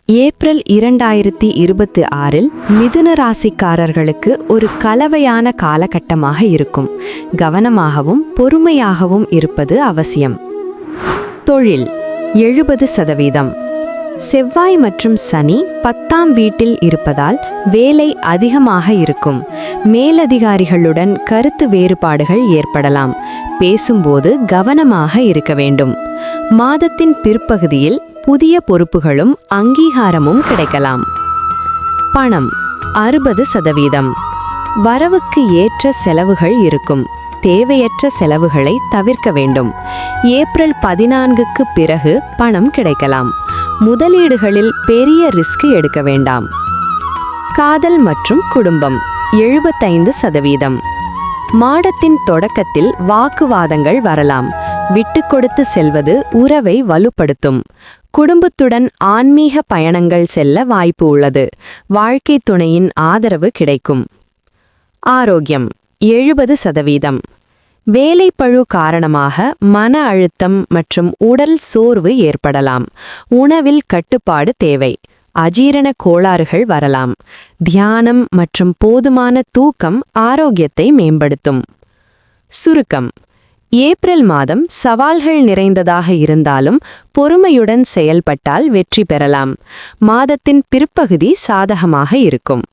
April 2026 மிதுன ராசிக்காரர்களுக்கு ஒரு கலவையான காலகட்டமாக இருக்கும். கவனமாகவும் பொறுமையாகவும் இருப்பது அவசியம். தொழில் 70%. செவ்வாய் மற்றும் சனி 10ஆம் வீட்டில் இருப்பதால் வேலை அதிகமாக இருக்கும். மேலதிகாரிகளுடன் கருத்து வேறுபாடுகள் ஏற்படலாம். பேசும்போது கவனமாக இருக்க வேண்டும். மாதத்தின் பிற்பகுதியில் புதிய பொறுப்புகளும் அங்கீகாரமும் கிடைக்கலாம். பணம் 60%. வரவுக்கு ஏற்ற செலவுகள் இருக்கும். தேவையற்ற செலவுகளை தவிர்க்க வேண்டும். ஏப்ரல் 14க்கு பிறகு பணம் கிடைக்கலாம். முதலீடுகளில் பெரிய ரிஸ்க் எடுக்க வேண்டாம். காதல் மற்றும் குடும்பம் 75%. மாதத்தின் தொடக்கத்தில் வாக்குவாதங்கள் வரலாம். விட்டு கொடுத்து செல்வது உறவை வலுப்படுத்தும். குடும்பத்துடன் ஆன்மீக பயணங்கள் செல்ல வாய்ப்பு உள்ளது. வாழ்க்கை துணையின் ஆதரவு கிடைக்கும். ஆரோக்கியம் 70%. வேலைப்பழு காரணமாக மன அழுத்தம் மற்றும் உடல் சோர்வு ஏற்படலாம். உணவில் கட்டுப்பாடு தேவை. அஜீரண கோளாறுகள் வரலாம். தியானம் மற்றும் போதுமான தூக்கம் ஆரோக்கியத்தை மேம்படுத்தும். சுருக்கம்: ஏப்ரல் மாதம் சவால்கள் நிறைந்ததாக இருந்தாலும் பொறுமையுடன் செயல்பட்டால் வெற்றி பெறலாம். மாதத்தின் பிற்பகுதி சாதகமாக இருக்கும்.